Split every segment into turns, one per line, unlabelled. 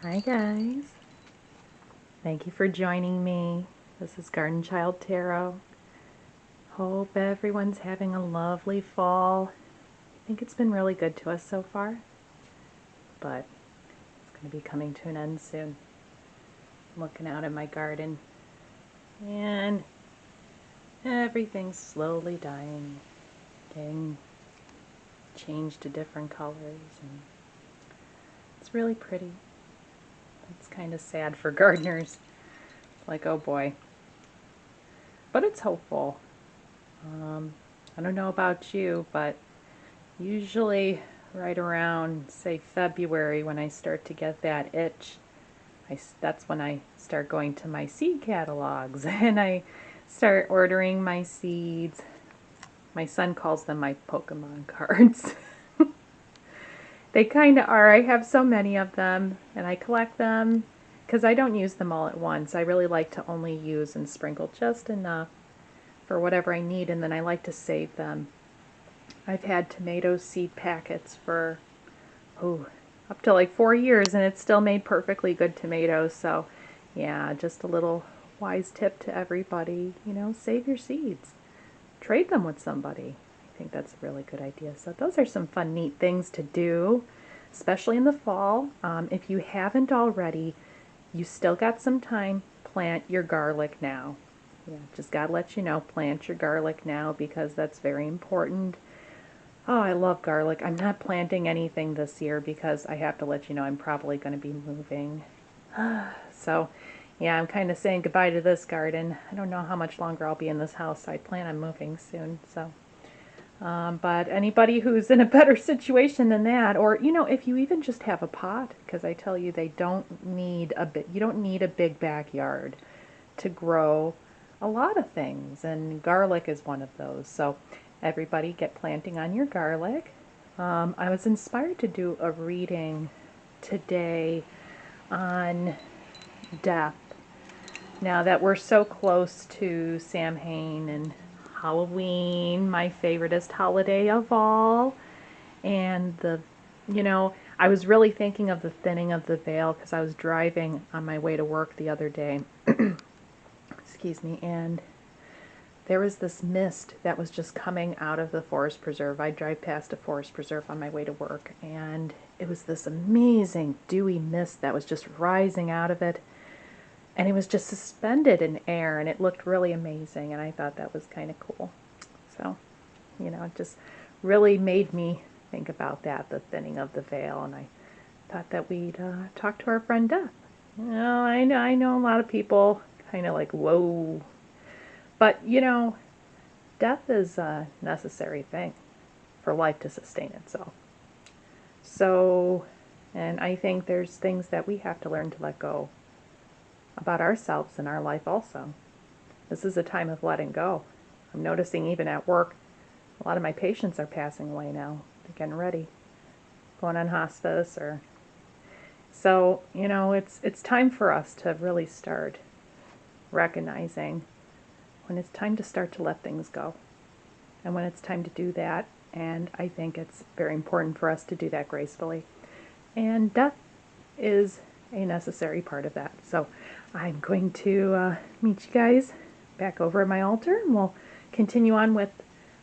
Hi guys, thank you for joining me. This is Garden Child Tarot. Hope everyone's having a lovely fall. I think it's been really good to us so far, but it's going to be coming to an end soon. I'm looking out at my garden and everything's slowly dying, getting changed to different colors, and it's really pretty. It's kind of sad for gardeners. It's like, oh boy. But it's hopeful. I don't know about you, but usually right around, say, February, when I start to get that itch, that's when I start going to my seed catalogs and I start ordering my seeds. My son calls them my Pokemon cards. They kind of are. I have so many of them, and I collect them because I don't use them all at once. I really like to only use and sprinkle just enough for whatever I need, and then I like to save them. I've had tomato seed packets for up to like 4 years, and it's still made perfectly good tomatoes. So yeah, just a little wise tip to everybody, save your seeds. Trade them with somebody. I think that's a really good idea. So those are some fun, neat things to do, especially in the fall. If you haven't already, you still got some time. Plant your garlic now. Yeah, just gotta let you know, plant your garlic now because that's very important. Oh, I love garlic. I'm not planting anything this year because I have to let you know I'm probably going to be moving. So, yeah, I'm kind of saying goodbye to this garden. I don't know how much longer I'll be in this house. I plan on moving soon, so. But anybody who's in a better situation than that, or if you even just have a pot, because I tell you, they don't need you don't need a big backyard to grow a lot of things, and garlic is one of those. So everybody get planting on your garlic. I was inspired to do a reading today on death. Now that we're so close to Samhain and Halloween, my favoriteest holiday of all, and I was really thinking of the thinning of the veil because I was driving on my way to work the other day. Excuse me, and there was this mist that was just coming out of the forest preserve. I drive past a forest preserve on my way to work, and it was this amazing dewy mist that was just rising out of it, and it was just suspended in air, and it looked really amazing, and I thought that was kind of cool. So, it just really made me think about that, the thinning of the veil, and I thought that we'd talk to our friend Death. I know a lot of people kind of like, whoa. But, death is a necessary thing for life to sustain itself. So, and I think there's things that we have to learn to let go about ourselves and our life also. This is a time of letting go. I'm noticing even at work, a lot of my patients are passing away now. They're getting ready, going on hospice or... So, it's time for us to really start recognizing when it's time to start to let things go. And when it's time to do that, and I think it's very important for us to do that gracefully. And death is a necessary part of that. So I'm going to meet you guys back over at my altar, and we'll continue on with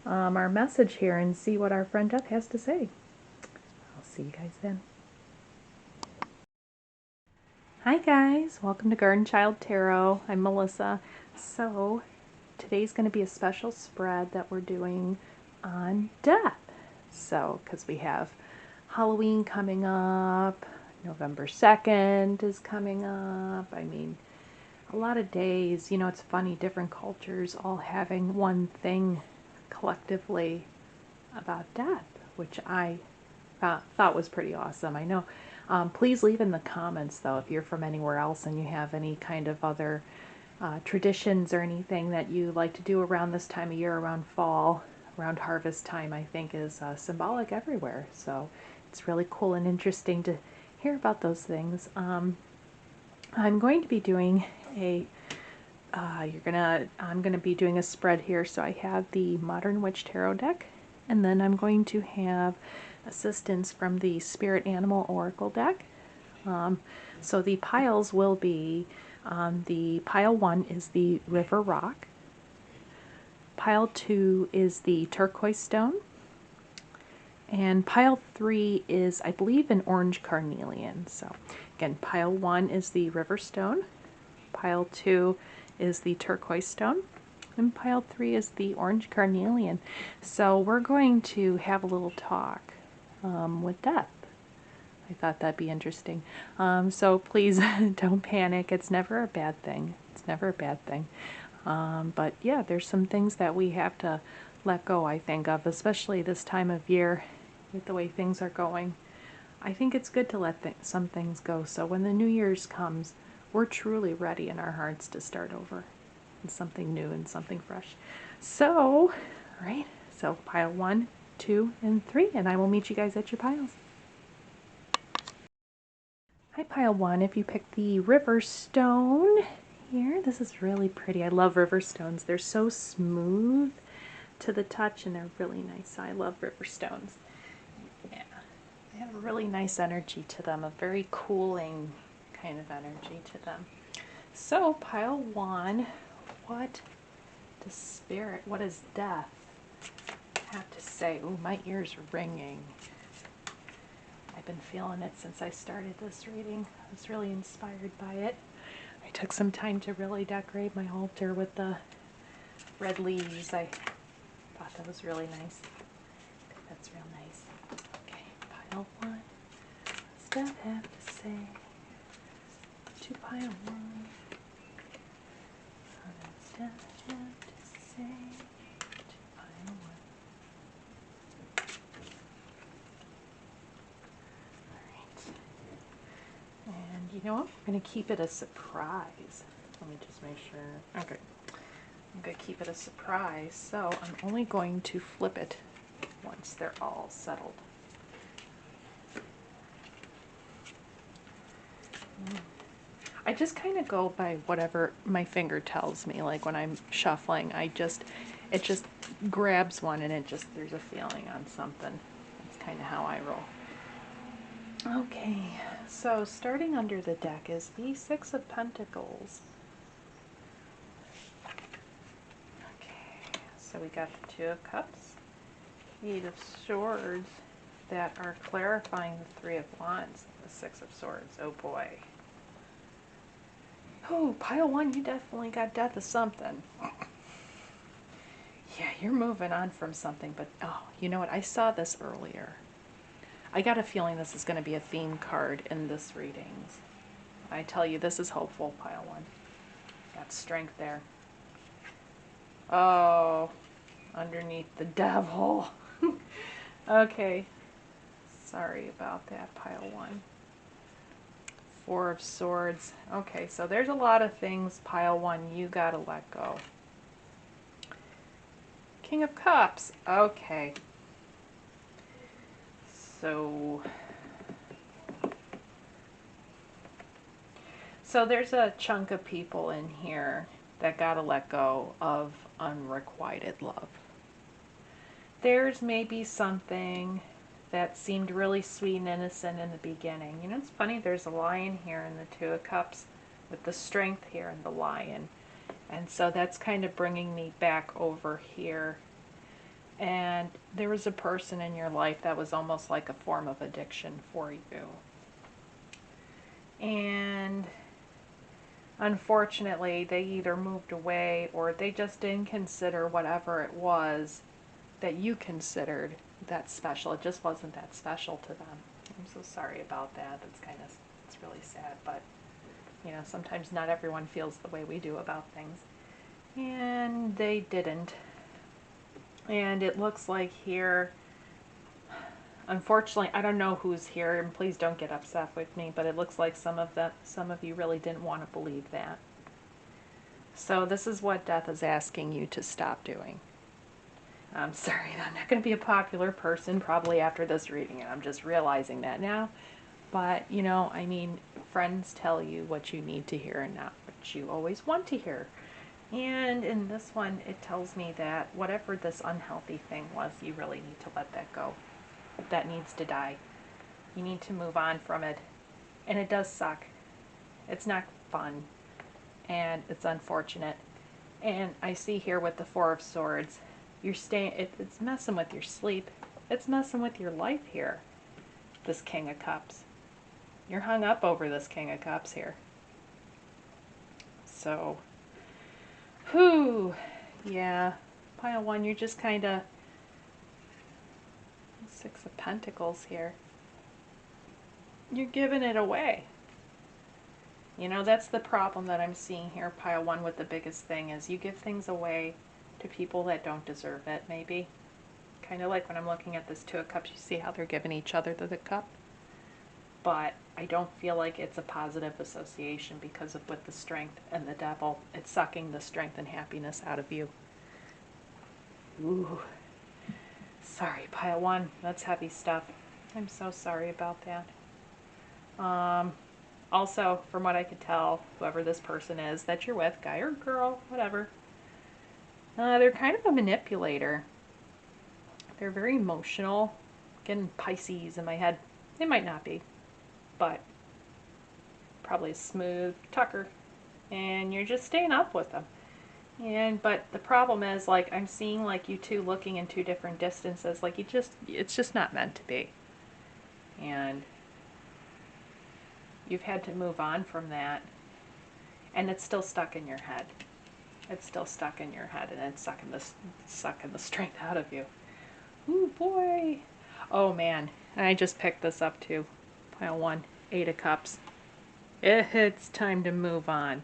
our message here and see what our friend Death has to say. I'll see you guys then. Hi guys, welcome to Garden Child Tarot. I'm Melissa. So today's going to be a special spread that we're doing on death. So, because we have Halloween coming up, November 2nd is coming up. I mean, a lot of days. It's funny, different cultures all having one thing collectively about death, which I thought was pretty awesome. I know. Please leave in the comments, though, if you're from anywhere else and you have any kind of other traditions or anything that you like to do around this time of year, around fall, around harvest time. I think is symbolic everywhere. So it's really cool and interesting to hear about those things. I'm going to be doing I'm gonna be doing a spread here. So I have the Modern Witch Tarot deck, and then I'm going to have assistance from the Spirit Animal Oracle deck, So the piles will be, the pile 1 is the river rock, pile 2 is the turquoise stone, and pile 3 is, I believe, an orange carnelian. So again, pile 1 is the river stone, pile 2 is the turquoise stone, and pile 3 is the orange carnelian. So we're going to have a little talk with Death. I thought that'd be interesting. So please don't panic. It's never a bad thing. It's never a bad thing. But yeah, there's some things that we have to let go, I think, of, especially this time of year with the way things are going. I think it's good to let some things go. So when the New Year's comes, we're truly ready in our hearts to start over and something new and something fresh. So, all right, so pile 1, 2, and 3, and I will meet you guys at your piles. Hi, pile 1. If you pick the river stone here, this is really pretty. I love river stones. They're so smooth to the touch, and they're really nice. I love river stones. Yeah, they have a really nice energy to them, a very cooling kind of energy to them. So, pile 1, what does spirit, what does death have to say? Ooh, my ears are ringing. I've been feeling it since I started this reading. I was really inspired by it. I took some time to really decorate my altar with the red leaves. I thought that was really nice. That's real nice. Okay, pile 1. What's Death have to say to pile 1? What does Death have to say to pile 1? And you know what? I'm going to keep it a surprise. Let me just make sure. Okay. I'm going to keep it a surprise. So I'm only going to flip it once they're all settled. I just kind of go by whatever my finger tells me. Like when I'm shuffling, it just grabs one and there's a feeling on something. That's kind of how I roll. Okay, so starting under the deck is the Six of Pentacles. Okay, so we got the Two of Cups, Eight of Swords that are clarifying the Three of Wands, the Six of Swords. Oh boy. Oh, pile 1, you definitely got death of something. Yeah, you're moving on from something, but oh, you know what? I saw this earlier. I got a feeling this is going to be a theme card in this readings. I tell you, this is hopeful, pile 1. Got strength there. Oh, underneath the devil. Okay. Sorry about that, pile 1. Four of Swords. Okay, so there's a lot of things, pile 1, you got to let go. King of Cups. Okay. So there's a chunk of people in here that gotta let go of unrequited love. There's maybe something that seemed really sweet and innocent in the beginning. You know, it's funny, there's a lion here in the Two of Cups with the strength here in the lion. And so that's kind of bringing me back over here. And there was a person in your life that was almost like a form of addiction for you. And unfortunately, they either moved away or they just didn't consider whatever it was that you considered that special. It just wasn't that special to them. I'm so sorry about that. It's really sad, but you know, sometimes not everyone feels the way we do about things. And they didn't. And it looks like here, unfortunately, I don't know who's here, and please don't get upset with me, but it looks like some of you really didn't want to believe that. So this is what Death is asking you to stop doing. I'm sorry, I'm not going to be a popular person probably after this reading, and I'm just realizing that now. But, you know, I mean, friends tell you what you need to hear and not what you always want to hear. And in this one, it tells me that whatever this unhealthy thing was, you really need to let that go. That needs to die. You need to move on from it. And it does suck. It's not fun, and it's unfortunate. And I see here with the Four of Swords, you're it's messing with your sleep. It's messing with your life here, this King of Cups. You're hung up over this King of Cups here. So, whew, yeah, pile one, you're just kind of, Six of Pentacles here. You're giving it away. You know, that's the problem that I'm seeing here, pile one, with the biggest thing is you give things away to people that don't deserve it, maybe. Kind of like when I'm looking at this Two of Cups, you see how they're giving each other the cup? But I don't feel like it's a positive association because of with the Strength and the Devil. It's sucking the strength and happiness out of you. Ooh. Sorry, pile one. That's heavy stuff. I'm so sorry about that. Also, from what I could tell, whoever this person is that you're with, guy or girl, whatever, they're kind of a manipulator. They're very emotional. Getting Pisces in my head. They might not be, but probably a smooth Tucker. And you're just staying up with them. But the problem is, like, I'm seeing like you two looking in two different distances. Like it's just not meant to be. And you've had to move on from that. And it's still stuck in your head. It's still stuck in your head, and it's sucking the strength out of you. Ooh, boy. Oh, man. I just picked this up, too. Pile one. Eight of Cups. It's time to move on.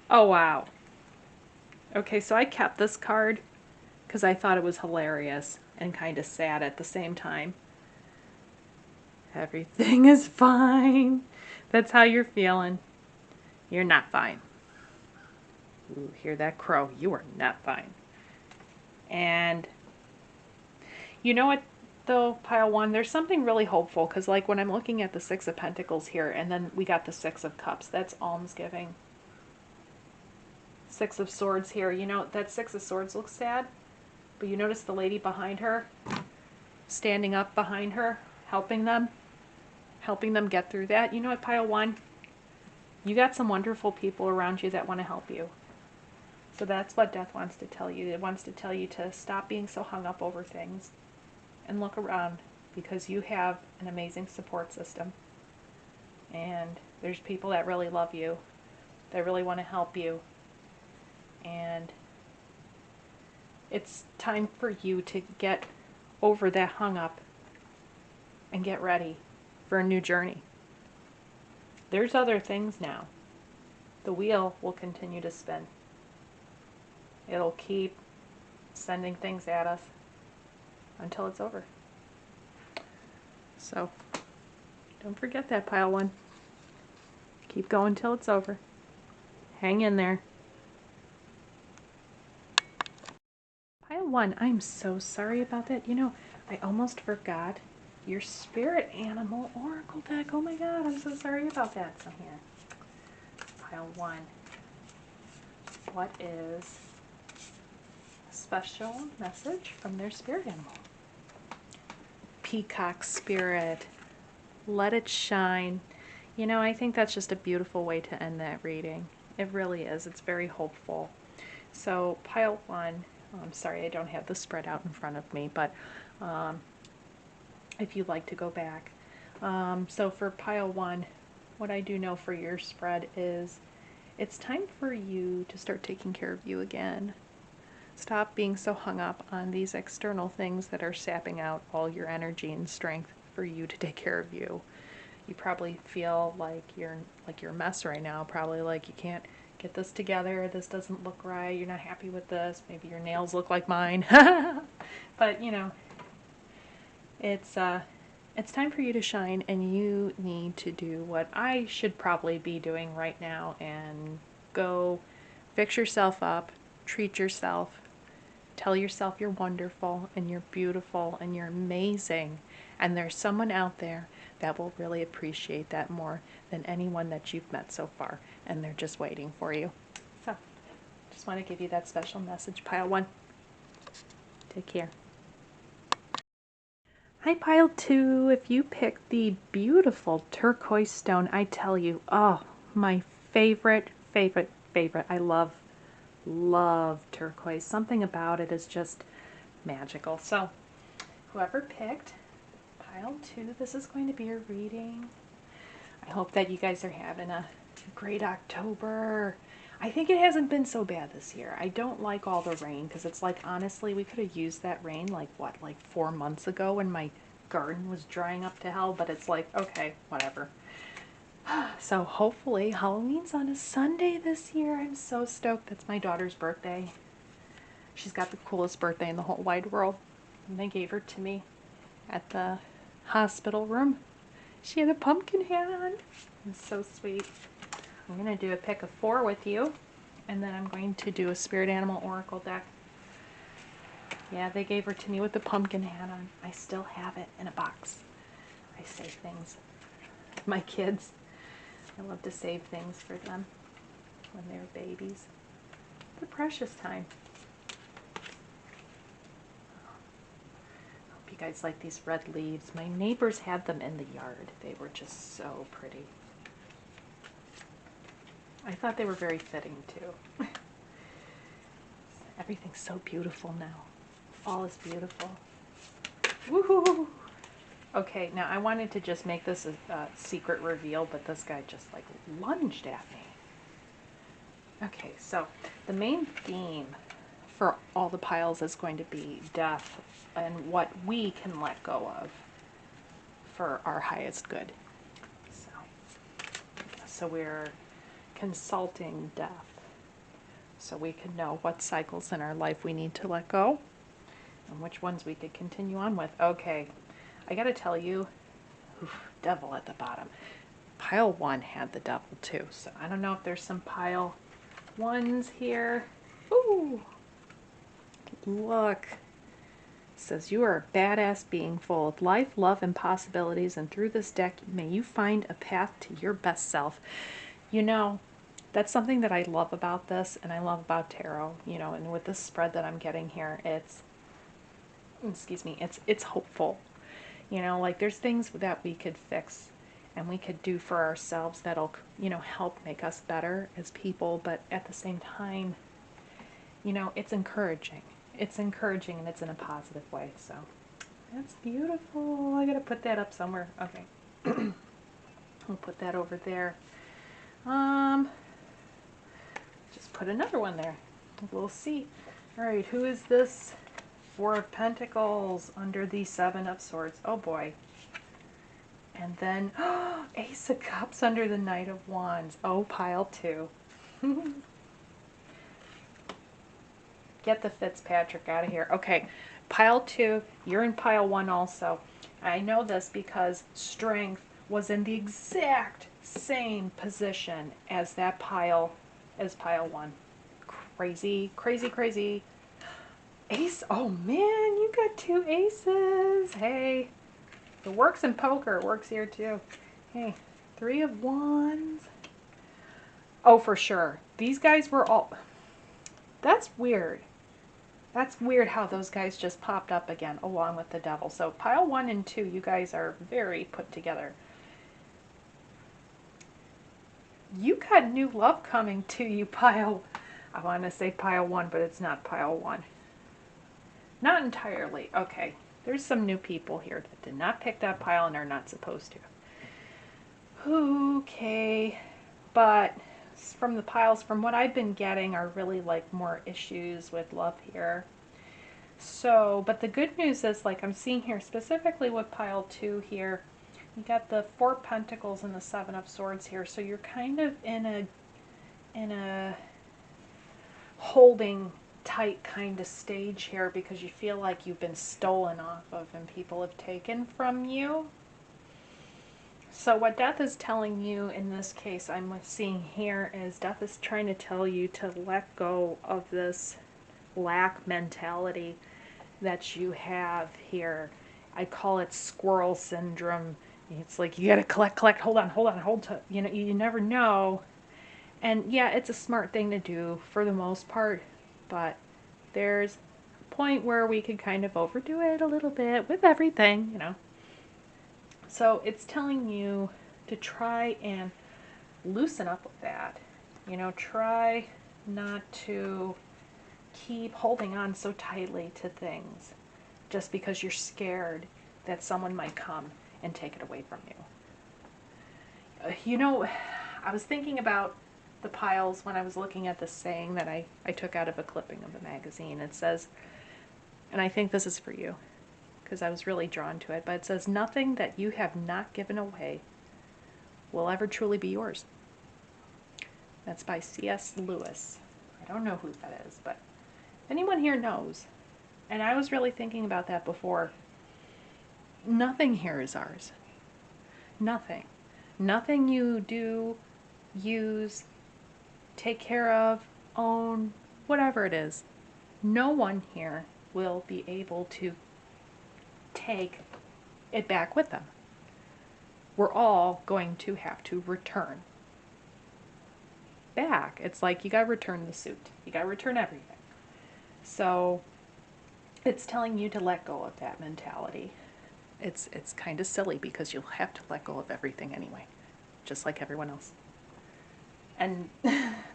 Oh, wow. Okay, so I kept this card because I thought it was hilarious and kind of sad at the same time. Everything is fine. That's how you're feeling. You're not fine. Ooh, hear that crow? You are not fine. And you know what, though, pile one, there's something really hopeful, because like when I'm looking at the Six of Pentacles here, and then we got the Six of Cups, that's almsgiving. Six of Swords here, you know, that Six of Swords looks sad, but you notice the lady behind her, standing up behind her, helping them get through that. You know what, pile one, you got some wonderful people around you that want to help you. So that's what Death wants to tell you. It wants to tell you to stop being so hung up over things and look around, because you have an amazing support system. And there's people that really love you, that really want to help you. And it's time for you to get over that hung up and get ready for a new journey. There's other things now. The wheel will continue to spin. It'll keep sending things at us until it's over. So, don't forget that, pile one. Keep going till it's over. Hang in there. Pile one, I'm so sorry about that. You know, I almost forgot your spirit animal oracle deck. Oh my god, I'm so sorry about that. So here, pile one. What is a special message from their spirit animal? Peacock spirit. Let it shine. You know, I think that's just a beautiful way to end that reading. It really is. It's very hopeful. So pile one, I'm sorry I don't have the spread out in front of me, but if you'd like to go back. So for pile one, what I do know for your spread is it's time for you to start taking care of you again. Stop being so hung up on these external things that are sapping out all your energy and strength for you to take care of you. You probably feel like you're a mess right now, probably like you can't get this together, this doesn't look right, you're not happy with this, maybe your nails look like mine. But you know, it's time for you to shine, and you need to do what I should probably be doing right now and go fix yourself up, treat yourself, tell yourself you're wonderful and you're beautiful and you're amazing, and there's someone out there that will really appreciate that more than anyone that you've met so far, and they're just waiting for you. So, just want to give you that special message, pile one. Take care. Hi, pile 2. If you picked the beautiful turquoise stone, I tell you, oh, my favorite, favorite, favorite. I love turquoise. Something about it is just magical. So, whoever picked pile 2, this is going to be a reading. I hope that you guys are having a great October. I think it hasn't been so bad this year. I don't like all the rain because it's like, honestly, we could have used that rain like 4 months ago when my garden was drying up to hell, but it's like, okay, whatever. So hopefully Halloween's on a Sunday this year. I'm so stoked. That's my daughter's birthday. She's got the coolest birthday in the whole wide world. And they gave her to me at the hospital room. She had a pumpkin hat on. It's so sweet. I'm going to do a pick of 4 with you, and then I'm going to do a spirit animal oracle deck. Yeah, they gave her to me with the pumpkin hat on. I still have it in a box. I save things. My kids, I love to save things for them when they're babies. It's a precious time. Hope you guys like these red leaves. My neighbors had them in the yard. They were just so pretty. I thought they were very fitting too. Everything's so beautiful now. Fall is beautiful. Woohoo! Okay, now I wanted to just make this a secret reveal, but this guy just like lunged at me. Okay, so the main theme for all the piles is going to be death and what we can let go of for our highest good. So we're consulting death so we can know what cycles in our life we need to let go and which ones we could continue on with. Okay, I gotta tell you, devil at the bottom. Pile 1 had the devil too, so I don't know if there's some pile 1s here. Ooh, look. It says, you are a badass being full of life, love, and possibilities, and through this deck, may you find a path to your best self. You know, that's something that I love about this, and I love about tarot, you know, and with this spread that I'm getting here, it's hopeful. You know, like there's things that we could fix and we could do for ourselves that'll, you know, help make us better as people, but at the same time, you know, it's encouraging. It's encouraging and it's in a positive way, so that's beautiful. I gotta put that up somewhere. Okay. I'll put that over there. Just put another one there. We'll see. All right, who is this? 4 of Pentacles under the 7 of Swords. Oh boy. And then Ace of Cups under the Knight of Wands. Oh, pile 2. Get the Fitzpatrick out of here. Okay, pile 2. You're in pile 1 also. I know this because Strength was in the exact same position as that pile, as pile 1. Crazy, crazy, crazy. Ace, oh man, you got 2 aces. Hey, it works in poker, it works here too. Hey, 3 of Wands. Oh, for sure. These guys were all, that's weird. That's weird how those guys just popped up again along with the devil. So pile 1 and 2, you guys are very put together. You got new love coming to you, pile. I want to say pile 1, but it's not pile 1. Not entirely. Okay. There's some new people here that did not pick that pile and are not supposed to. Okay. But from the piles, from what I've been getting, are really like more issues with love here. So, but the good news is, like I'm seeing here, specifically with pile 2 here, you got the 4 Pentacles and the 7 of Swords here. So you're kind of in a holding tight kind of stage here because you feel like you've been stolen off of and people have taken from you. So what death is telling you in this case, I'm seeing here, is death is trying to tell you to let go of this lack mentality that you have here. I call it squirrel syndrome. It's like you gotta collect, hold to, you know, you never know. And yeah, it's a smart thing to do for the most part, but there's point where we could kind of overdo it a little bit with everything, you know. So it's telling you to try and loosen up with that. You know, try not to keep holding on so tightly to things just because you're scared that someone might come and take it away from you. You know, I was thinking about the piles when I was looking at this saying that I took out of a clipping of a magazine. It says, and I think this is for you because I was really drawn to it, but it says, nothing that you have not given away will ever truly be yours. That's by C.S. Lewis. I don't know who that is, but anyone here knows. And I was really thinking about that before. Nothing here is ours. Nothing. Nothing you do, use, take care of, own, whatever it is. No one here will be able to take it back with them. We're all going to have to return back. It's like you got to return the suit. You got to return everything. So it's telling you to let go of that mentality. It's kind of silly because you'll have to let go of everything anyway, just like everyone else. And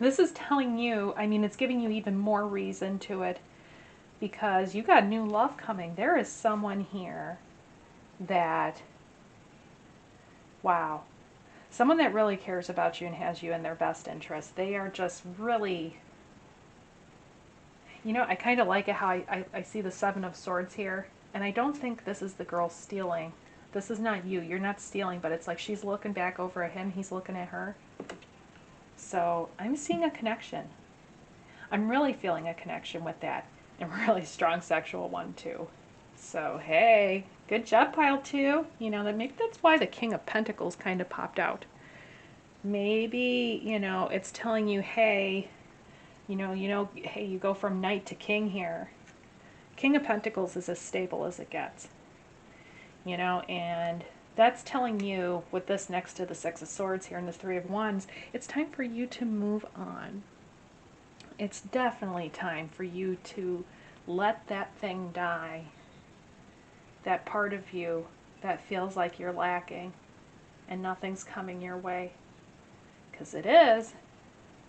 this is telling you, I mean, it's giving you even more reason to it because you got new love coming. There is someone here that, wow, someone that really cares about you and has you in their best interest. They are just really, you know, I kind of like it how I see the Seven of Swords here. And I don't think this is the girl stealing. This is not you. You're not stealing, but it's like she's looking back over at him. He's looking at her. So I'm seeing a connection. I'm really feeling a connection with that. And a really strong sexual one, too. So, hey, good job, pile 2. You know, maybe that's why the King of Pentacles kind of popped out. Maybe, you know, it's telling you, hey, hey, you go from knight to king here. King of Pentacles is as stable as it gets, you know, and that's telling you with this next to the Six of Swords here and the Three of Wands, it's time for you to move on. It's definitely time for you to let that thing die, that part of you that feels like you're lacking and nothing's coming your way, because it is.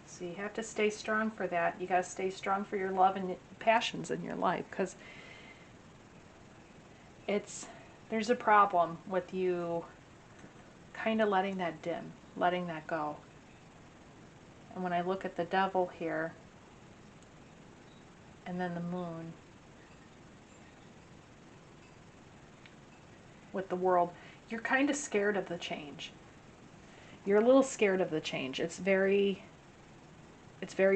So you have to stay strong for that. You got to stay strong for your love and passions in your life, because there's a problem with you kind of letting that dim, letting that go. And when I look at the Devil here, and then the Moon, with the World, you're kind of scared of the change. You're a little scared of the change. It's very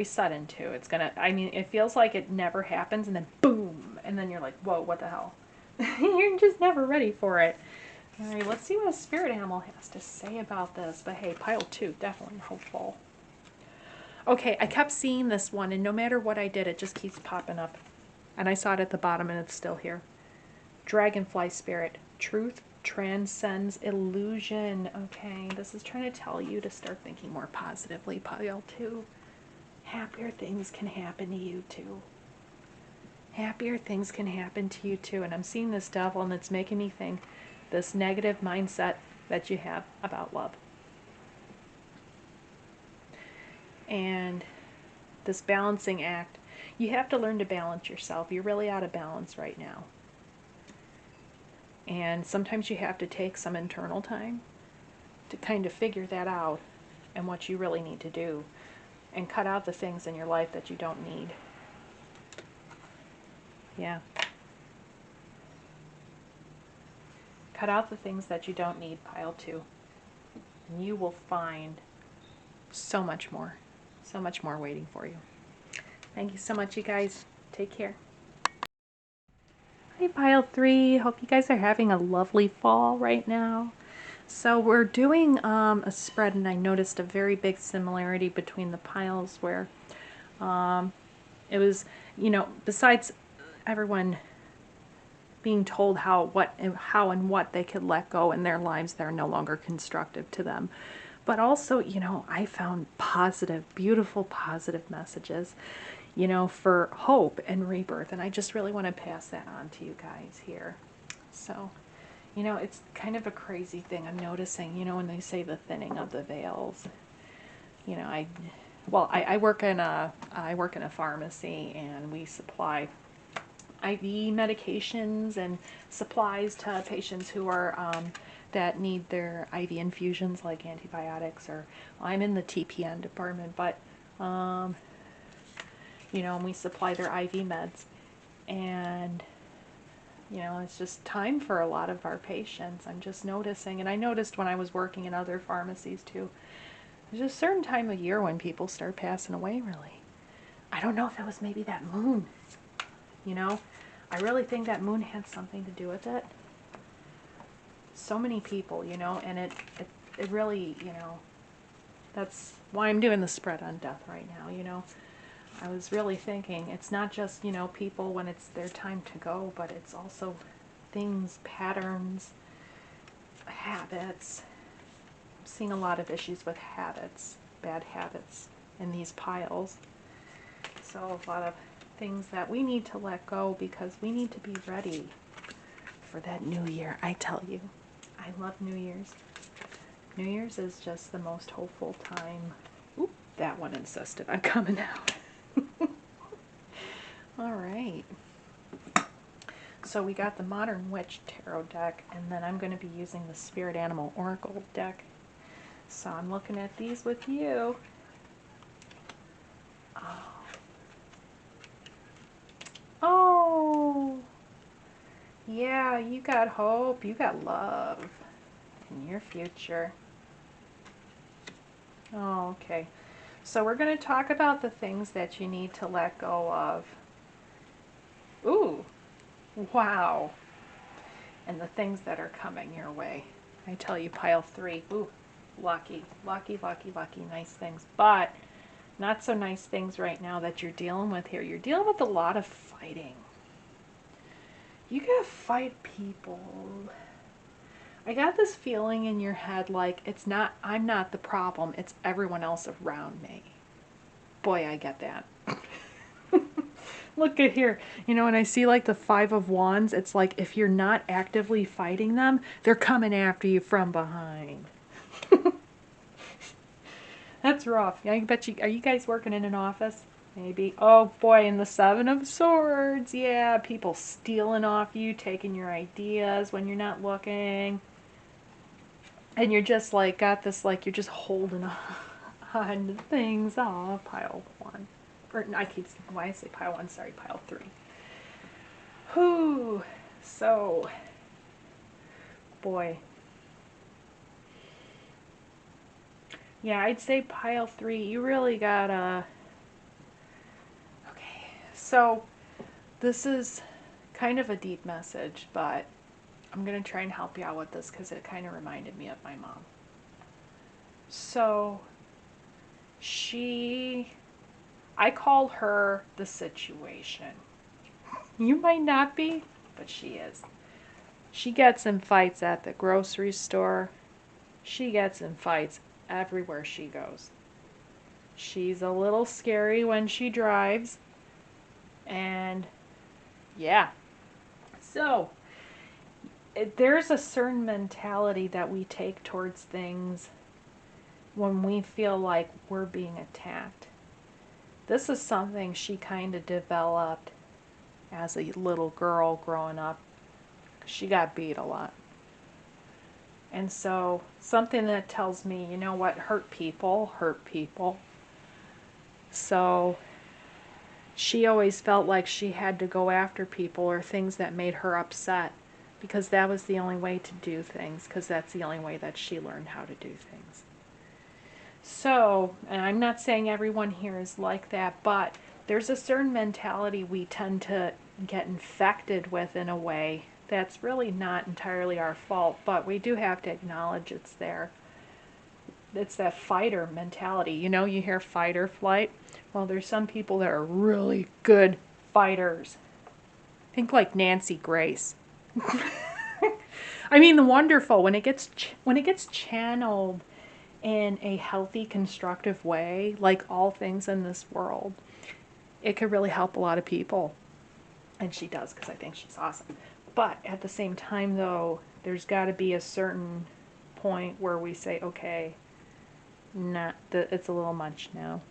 sudden too. It's gonna, I mean, it feels like it never happens and then boom, and then you're like, whoa, what the hell? You're just never ready for it. All right, let's see what a spirit animal has to say about this. But hey, pile 2, definitely hopeful. Okay, I kept seeing this one, and no matter what I did, it just keeps popping up. And I saw it at the bottom, and it's still here. Dragonfly spirit. Truth transcends illusion. Okay, this is trying to tell you to start thinking more positively, pile 2. Happier things can happen to you too. Happier things can happen to you too. And I'm seeing this Devil, and it's making me think this negative mindset that you have about love. And this balancing act. You have to learn to balance yourself. You're really out of balance right now. And sometimes you have to take some internal time to kind of figure that out and what you really need to do. And cut out the things in your life that you don't need. Yeah. Cut out the things that you don't need, pile 2. And you will find so much more waiting for you. Thank you so much, you guys. Take care. Hi, pile 3. Hope you guys are having a lovely fall right now. So we're doing a spread, and I noticed a very big similarity between the piles where it was, you know, besides everyone being told how and what they could let go in their lives that are no longer constructive to them. But also, you know, I found positive, beautiful, positive messages. you know, for hope and rebirth. And I just really want to pass that on to you guys here. So, you know, it's kind of a crazy thing I'm noticing, you know, when they say the thinning of the veils. You know, I work in a pharmacy, and we supply IV medications and supplies to patients who are that need their IV infusions, like antibiotics, or well, I'm in the TPN department, but you know, and we supply their IV meds, and you know, it's just time for a lot of our patients. I'm just noticing, and I noticed when I was working in other pharmacies too, there's a certain time of year when people start passing away, really. I don't know if it was maybe that moon, you know. I really think that moon had something to do with it. So many people, you know, and it really, you know, that's why I'm doing the spread on death right now, you know. I was really thinking, it's not just, you know, people when it's their time to go, but it's also things, patterns, habits. I'm seeing a lot of issues with habits, bad habits in these piles. So a lot of things that we need to let go, because we need to be ready for that new year. I tell you, I love New Year's. New Year's is just the most hopeful time. Oop, that one insisted on coming out. All right. So we got the Modern Witch Tarot deck, and then I'm going to be using the Spirit Animal Oracle deck. So I'm looking at these with you. Oh, yeah, you got hope, you got love in your future. Oh, okay. So we're going to talk about the things that you need to let go of. Ooh, wow. And the things that are coming your way. I tell you, pile 3. Ooh, lucky, lucky, lucky, lucky, nice things. But not so nice things right now that you're dealing with here. You're dealing with a lot of fighting. You gotta fight people. I got this feeling in your head like I'm not the problem, it's everyone else around me. Boy, I get that. Look at here. You know, when I see like the 5 of Wands, it's like if you're not actively fighting them, they're coming after you from behind. That's rough. I bet you, are you guys working in an office? Maybe. Oh boy, and the 7 of Swords. Yeah, people stealing off you, taking your ideas when you're not looking. And you're just like, got this, like, you're just holding on to things. Oh, pile 1. Or, I keep, why I say pile 1, sorry, pile 3. Whew. So, boy. Yeah, I'd say pile 3, you really gotta... Okay, so this is kind of a deep message, but I'm going to try and help you out with this because it kind of reminded me of my mom. So, I call her the situation. You might not be, but she is. She gets in fights at the grocery store. She gets in fights everywhere she goes. She's a little scary when she drives. And yeah. So, there's a certain mentality that we take towards things when we feel like we're being attacked. This is something she kind of developed as a little girl growing up. She got beat a lot. And so something that tells me, you know what, hurt people hurt people. So she always felt like she had to go after people or things that made her upset, because that was the only way to do things, because that's the only way that she learned how to do things. So, and I'm not saying everyone here is like that, but there's a certain mentality we tend to get infected with in a way that's really not entirely our fault, but we do have to acknowledge it's there. It's that fighter mentality. You know, you hear fight or flight. Well, there's some people that are really good fighters. Think like Nancy Grace. I mean, the wonderful, when it gets channeled in a healthy, constructive way, like all things in this world, it could really help a lot of people. And she does, because I think she's awesome. But at the same time, though, there's got to be a certain point where we say, okay, it's a little much now.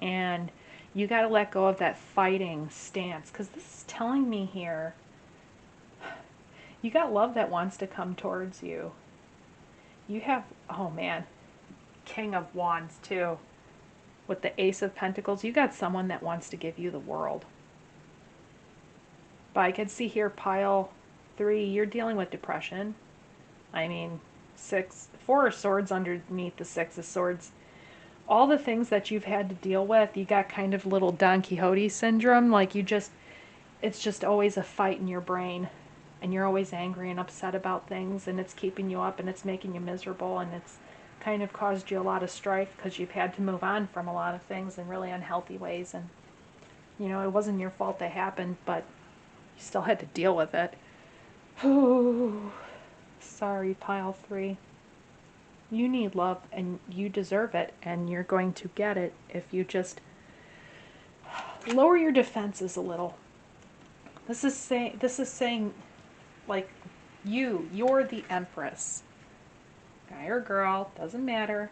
And you got to let go of that fighting stance, because this is telling me here, you got love that wants to come towards you. You have, oh man, King of Wands too. With the Ace of Pentacles, you got someone that wants to give you the world. But I can see here, pile 3, you're dealing with depression. I mean, 4 of Swords underneath the 6 of Swords. All the things that you've had to deal with, you got kind of little Don Quixote syndrome. Like it's just always a fight in your brain. And you're always angry and upset about things. And it's keeping you up and it's making you miserable. And it's kind of caused you a lot of strife because you've had to move on from a lot of things in really unhealthy ways. And, you know, it wasn't your fault they happened, but you still had to deal with it. Oh, sorry, pile 3. You need love and you deserve it, and you're going to get it if you just lower your defenses a little. This is saying like you're the Empress. Guy or girl, doesn't matter.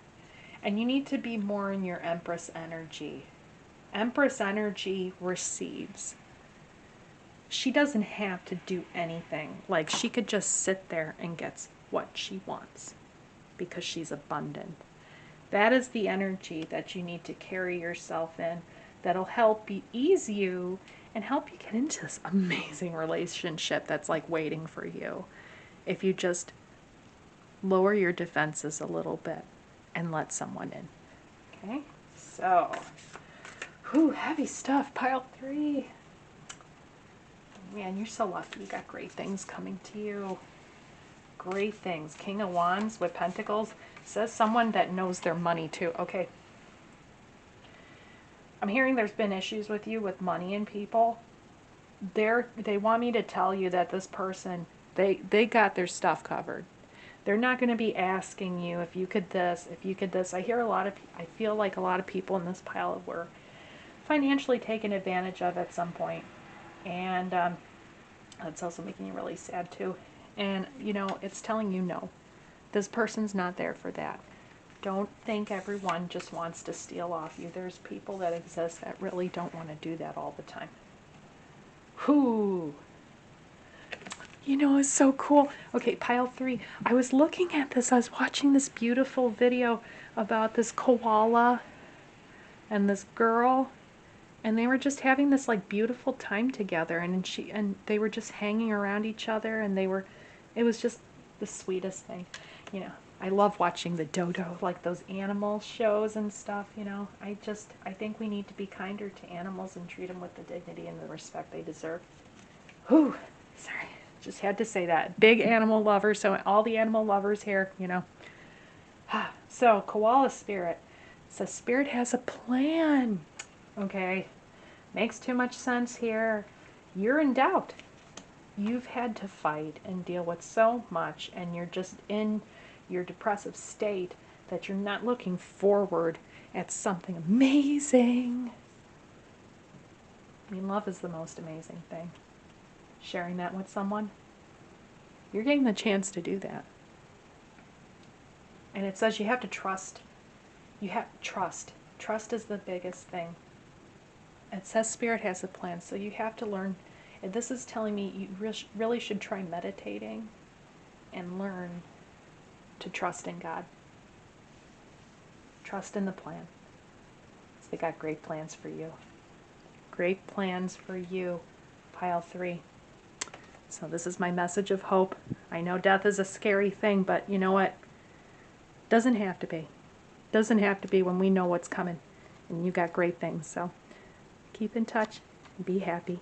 And you need to be more in your Empress energy. Empress energy receives. She doesn't have to do anything. Like, she could just sit there and get what she wants because she's abundant. That is the energy that you need to carry yourself in, that'll help you ease you and help you get into this amazing relationship that's like waiting for you. If you just lower your defenses a little bit and let someone in. Okay, so, heavy stuff, pile 3. Man, you're so lucky. You got great things coming to you. Great things. King of Wands with Pentacles says someone that knows their money too. Okay. I'm hearing there's been issues with you with money and people. They want me to tell you that this person, they got their stuff covered. They're not going to be asking you if you could this, if you could this. I feel like a lot of people in this pile were financially taken advantage of at some point. And that's also making you really sad too. And, you know, it's telling you no. This person's not there for that. Don't think everyone just wants to steal off you. There's people that exist that really don't want to do that all the time. Whoo! You know, it's so cool. Okay, pile 3. I was looking at this. I was watching this beautiful video about this koala and this girl. And they were just having this like beautiful time together, and they were just hanging around each other, and it was just the sweetest thing. You know, I love watching the dodo, like those animal shows and stuff, you know. I think we need to be kinder to animals and treat them with the dignity and the respect they deserve. Whew, sorry, just had to say that. Big animal lover, so all the animal lovers here, you know. So, koala spirit. So spirit has a plan. Okay, makes too much sense here. You're in doubt. You've had to fight and deal with so much, and you're just in your depressive state that you're not looking forward at something amazing. I mean, love is the most amazing thing. Sharing that with someone, you're getting the chance to do that. And it says you have to trust. You have trust. Trust is the biggest thing. It says spirit has a plan, so you have to learn. And this is telling me you really should try meditating and learn to trust in God. Trust in the plan. So they got great plans for you. Great plans for you, pile 3. So this is my message of hope. I know death is a scary thing, but you know what? Doesn't have to be. Doesn't have to be when we know what's coming. And you got great things, so keep in touch and be happy.